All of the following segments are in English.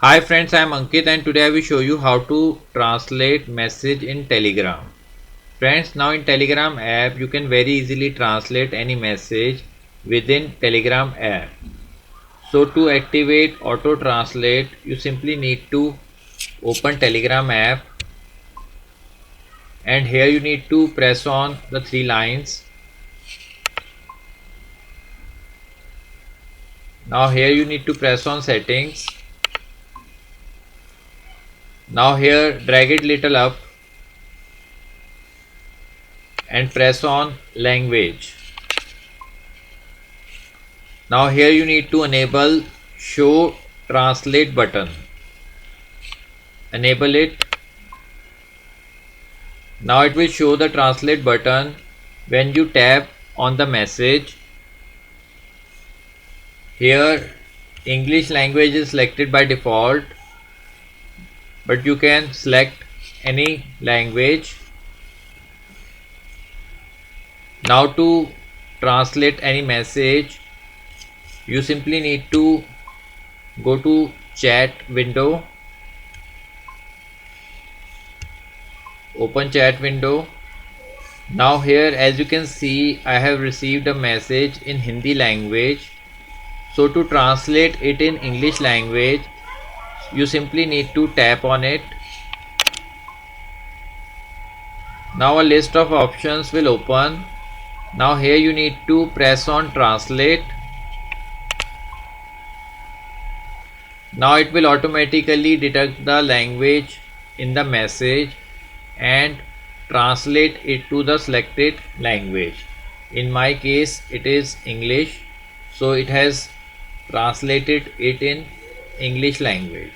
Hi friends, I am Ankit and today I will show you how to translate message in Telegram. Friends, now in Telegram app you can very easily translate any message within Telegram app. So to activate auto translate you simply need to open Telegram app and here you need to press on the three lines. Now here you need to press on settings. Now here drag it little up and press on language. Now here you need to enable show translate button. Enable it. Now it will show the translate button when you tap on the message. Here English language is selected by default, but you can select any language. Now to translate any message you simply need to go to chat window, open chat window. Now here as you can see I have received a message in Hindi language. So to translate it in English language you simply need to tap on it. Now a list of options will open. Now here you need to press on translate. Now it will automatically detect the language in the message and translate it to the selected language. In my case it is English, so it has translated it in English language.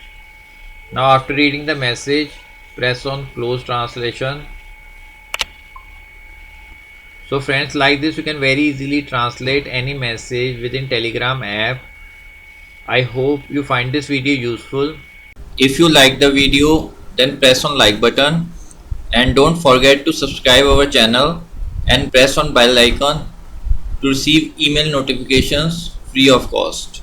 Now after reading the message press on close translation. So friends, like this you can very easily translate any message within Telegram app. I hope you find this video useful. If you like the video then press on like button and don't forget to subscribe our channel and press on bell icon to receive email notifications free of cost.